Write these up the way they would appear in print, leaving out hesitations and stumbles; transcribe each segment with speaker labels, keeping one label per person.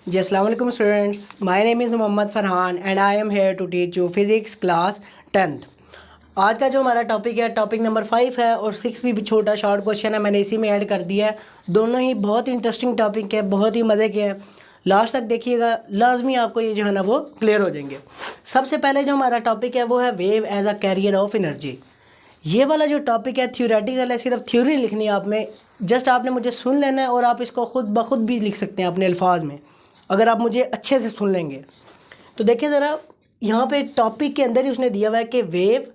Speaker 1: जी अस्सलाम वालेकुम students, my name is Mohammad Farhan and I am here to teach you physics class 10th। आज का जो हमारा टॉपिक है टॉपिक नंबर 5 है और 6 भी छोटा शॉर्ट क्वेश्चन है, मैंने इसी में ऐड कर दिया है। दोनों ही बहुत इंटरेस्टिंग टॉपिक है, बहुत ही मज़े के हैं। लास्ट तक देखिएगा, लाजमी आपको ये जो है ना वो क्लियर हो जाएंगे। सबसे पहले जो हमारा टॉपिक है वो है wave as a carrier of energy. ये वाला जो टॉपिक है थ्योरेटिकल है, सिर्फ थ्योरी लिखनी है आप में। जस्ट आपने मुझे सुन लेना है और आप इसको खुद ब खुद भी लिख सकते हैं अपने अल्फाज में, अगर आप मुझे अच्छे से सुन लेंगे। तो देखिए ज़रा, यहाँ पे टॉपिक के अंदर ही उसने दिया हुआ है कि वेव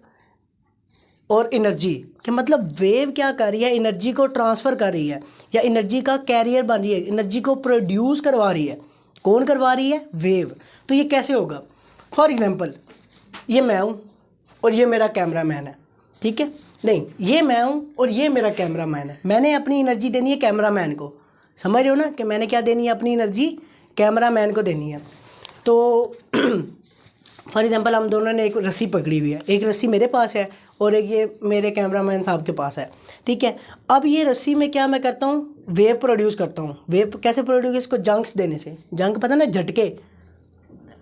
Speaker 1: और एनर्जी के मतलब वेव क्या कर रही है, एनर्जी को ट्रांसफ़र कर रही है या एनर्जी का कैरियर बन रही है, एनर्जी को प्रोड्यूस करवा रही है। कौन करवा रही है? वेव। तो ये कैसे होगा? फॉर एग्ज़ाम्पल, ये मैं हूँ और ये मेरा कैमरा मैन है, ठीक है? नहीं, ये मैं हूँ और ये मेरा कैमरा मैन है। मैंने अपनी एनर्जी देनी है कैमरा मैन को, समझ रहे हो ना कि मैंने क्या देनी है? अपनी एनर्जी कैमरा मैन को देनी है। तो फॉर एग्ज़ाम्पल, हम दोनों ने एक रस्सी पकड़ी हुई है, एक रस्सी मेरे पास है और एक ये मेरे कैमरा मैन साहब के पास है, ठीक है? अब ये रस्सी में क्या मैं करता हूँ? वेव प्रोड्यूस करता हूँ। वेव कैसे प्रोड्यूस? इसको जंक्स देने से। जंक पता ना, झटके।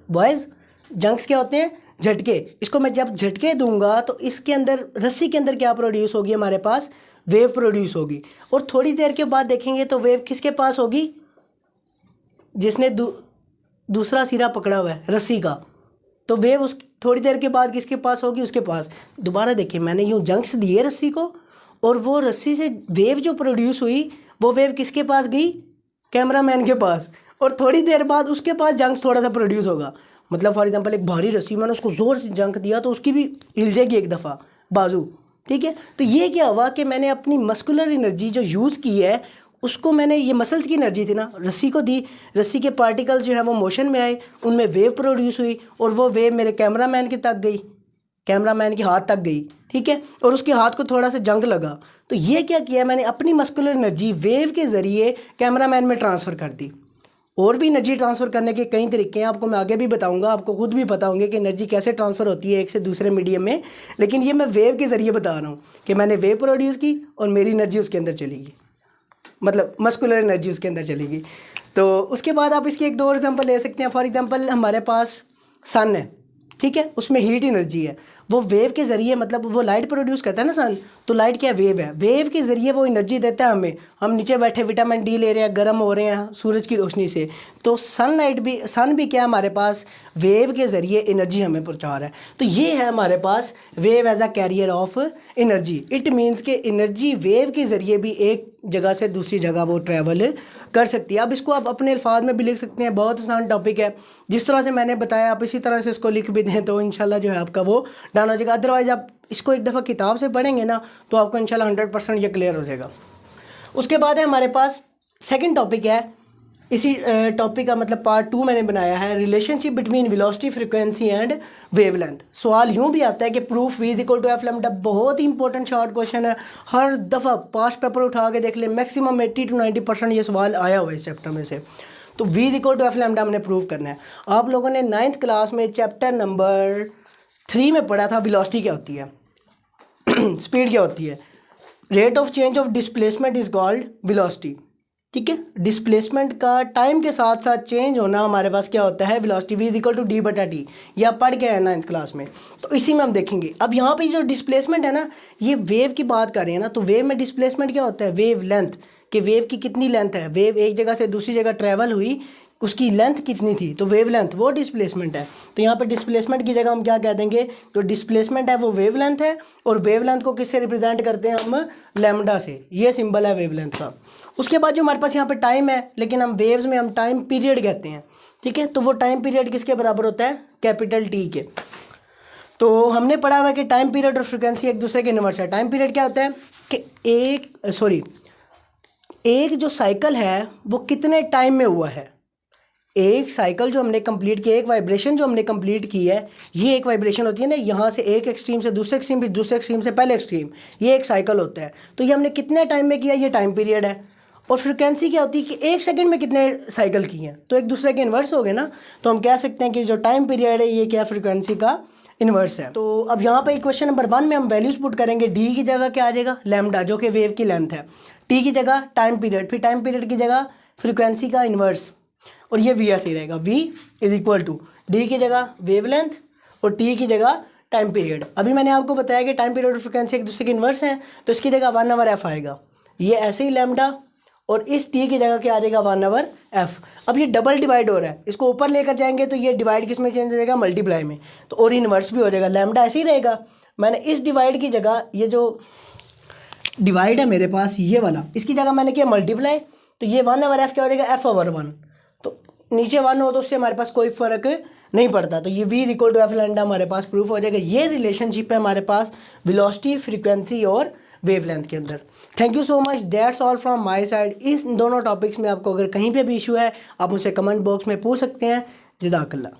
Speaker 1: बॉयज़, जंक्स क्या होते हैं? झटके। इसको मैं जब झटके दूंगा तो इसके अंदर, रस्सी के अंदर क्या प्रोड्यूस होगी? हमारे पास वेव प्रोड्यूस होगी। और थोड़ी देर के बाद देखेंगे तो वेव किसके पास होगी? जिसने दूसरा सिरा पकड़ा हुआ है रस्सी का। तो वेव उस थोड़ी देर के बाद किसके पास होगी? उसके पास। दोबारा देखिए, मैंने यूँ जंक्स दिए रस्सी को और वो रस्सी से वेव जो प्रोड्यूस हुई वो वेव किसके पास गई? कैमरा मैन के पास। और थोड़ी देर बाद उसके पास जंक्स थोड़ा सा प्रोड्यूस होगा। मतलब फॉर एग्जांपल, एक भारी रस्सी, मैंने उसको ज़ोर से जंक दिया तो उसकी भी हिल जाएगी एक दफ़ा बाजू, ठीक है? तो ये क्या हुआ कि मैंने अपनी मस्कुलर एनर्जी जो यूज़ की है उसको मैंने, ये मसल्स की एनर्जी थी ना, रस्सी को दी। रस्सी के पार्टिकल जो है वो मोशन में आए, उनमें वेव प्रोड्यूस हुई और वो वेव मेरे कैमरा मैन के तक गई, कैमरा मैन के हाथ तक गई, ठीक है? और उसके हाथ को थोड़ा सा जंग लगा। तो ये क्या किया मैंने? अपनी मस्कुलर एनर्जी वेव के ज़रिए कैमरा मैन में ट्रांसफ़र कर दी। और भी एनर्जी ट्रांसफ़र करने के कई तरीके हैं, आपको मैं आगे भी बताऊंगा, आपको खुद भी पता होंगे कि एनर्जी कैसे ट्रांसफ़र होती है एक से दूसरे मीडियम में। लेकिन ये मैं वेव के ज़रिए बता रहा हूँ कि मैंने वेव प्रोड्यूस की और मेरी एनर्जी उसके अंदर चलेगी, मतलब मस्कुलर एनर्जी उसके अंदर चलेगी। तो उसके बाद आप इसकी एक दो और एग्जांपल ले सकते हैं। फॉर एग्जांपल, हमारे पास सन है, ठीक है? उसमें हीट एनर्जी है, वो वेव के ज़रिए, मतलब वो लाइट प्रोड्यूस करता है ना सन। तो लाइट क्या? वेव है। वेव के ज़रिए वो एनर्जी देता है हमें। हम नीचे बैठे विटामिन डी ले रहे हैं, गर्म हो रहे हैं सूरज की रोशनी से। तो सन भी क्या हमारे पास वेव के ज़रिए एनर्जी हमें पहुंचा रहा है। तो ये है हमारे पास wave as a carrier of energy. It means कि एनर्जी वेव के ज़रिए भी एक जगह से दूसरी जगह वो ट्रैवल कर सकती है। अब इसको आप अपने अल्फाज में भी लिख सकते हैं, बहुत आसान टॉपिक है। जिस तरह से मैंने बताया आप इसी तरह से इसको लिख भी दें तो इंशाल्लाह जो है आपका वो डन हो जाएगा। अदरवाइज़ आप इसको एक दफ़ा किताब से पढ़ेंगे ना तो आपको इंशाल्लाह 100% ये क्लियर हो जाएगा। उसके बाद है हमारे पास सेकंड टॉपिक है, इसी टॉपिक का मतलब पार्ट 2 मैंने बनाया है, relationship between velocity, frequency and wavelength. सवाल यूँ भी आता है कि प्रूफ V = F लैम्डा। बहुत ही इंपॉर्टेंट शॉर्ट क्वेश्चन है, हर दफ़ा पास्ट पेपर उठा के देख ले, मैक्सिमम 80 to 90% ये सवाल आया हुआ है इस चैप्टर में से। तो V = F लैम्डा हमने प्रूव करना है। आप लोगों ने 9th क्लास में चैप्टर नंबर 3 में पढ़ा था वेलोसिटी क्या होती है, स्पीड क्या होती है। Rate of change of displacement is called velocity, ठीक है? डिस्प्लेसमेंट का टाइम के साथ साथ चेंज होना हमारे पास क्या होता है? वेलोसिटी। V = D/T। ये आप पढ़ के आए 9th क्लास में, तो इसी में हम देखेंगे। अब यहाँ पे जो डिस्प्लेसमेंट है ना, ये वेव की बात कर रहे हैं ना, तो वेव में डिस्प्लेसमेंट क्या होता है? वेव लेंथ, कि वेव की कितनी लेंथ है। वेव एक जगह से दूसरी जगह ट्रैवल हुई, उसकी लेंथ कितनी थी, तो वेव लेंथ वो डिस्प्लेसमेंट है। तो यहाँ पे डिस्प्लेसमेंट की जगह हम क्या कह देंगे? तो डिस्प्लेसमेंट है वो वेव लेंथ है, और वेव लेंथ को किससे रिप्रेजेंट करते हैं हम? लैम्डा से। ये सिंबल है वेव लेंथ का। उसके बाद जो हमारे पास यहाँ पे टाइम है, लेकिन हम वेव्स में हम टाइम पीरियड कहते हैं, ठीक है? तो वो टाइम पीरियड किसके बराबर होता है? कैपिटल T के। तो हमने पढ़ा हुआ है कि टाइम पीरियड और फ्रिक्वेंसी एक दूसरे के इनवर्स है। टाइम पीरियड क्या होता है कि एक जो साइकिल है वो कितने टाइम में हुआ है। एक साइकिल जो हमने कंप्लीट की, एक वाइब्रेशन जो हमने कंप्लीट की है, ये एक वाइब्रेशन होती है ना, यहाँ से एक एक्सट्रीम से दूसरे एक्सट्रीम, फिर दूसरे एक्सट्रीम से पहले एक्सट्रीम, ये एक साइकिल होता है। तो ये हमने कितने टाइम में किया, ये टाइम पीरियड है। और फ्रिक्वेंसी क्या होती है कि एक सेकंड में कितने साइकिल की हैं, तो एक दूसरे के इन्वर्स हो गए ना। तो हम कह सकते हैं कि जो टाइम पीरियड है ये क्या, फ्रिक्वेंसी का इन्वर्स है। तो अब यहाँ पे क्वेश्चन नंबर 1 में हम वैल्यूज पुट करेंगे। D की जगह क्या आ जाएगा? लैम्डा, जो कि वेव की लेंथ है। T की जगह टाइम पीरियड, फिर टाइम पीरियड की जगह फ्रिक्वेंसी का इन्वर्स। और ये वी ऐसे ही रहेगा, v is equal to D की जगह वेवलेंथ और t की जगह टाइम पीरियड। अभी मैंने आपको बताया कि टाइम पीरियड और फ्रिक्वेंसी एक दूसरे के इन्वर्स हैं, तो इसकी जगह 1/f आएगा, ये ऐसे ही लैम्डा, और इस t की जगह क्या आ जाएगा 1/f। अब ये डबल डिवाइड हो रहा है, इसको ऊपर लेकर जाएंगे तो ये डिवाइड किस में चेंज हो जाएगा, मल्टीप्लाई में, तो और इन्वर्स भी हो जाएगा, लैम्डा ऐसे ही रहेगा। मैंने इस डिवाइड की जगह, ये जो डिवाइड है मेरे पास ये वाला, इसकी जगह मैंने किया मल्टीप्लाई, तो ये 1/f क्या हो जाएगा f/1, तो नीचे 1 हो तो उससे हमारे पास कोई फ़र्क नहीं पड़ता, तो ये v is equal to F lambda हमारे पास प्रूफ हो जाएगा। ये रिलेशनशिप है हमारे पास वेलोसिटी, फ्रीक्वेंसी और वेवलेंथ के अंदर। Thank you so much, that's all from my side. इस दोनों टॉपिक्स में आपको अगर कहीं पे भी इशू है आप मुझसे कमेंट बॉक्स में पूछ सकते हैं। जज़ाकल्लाह।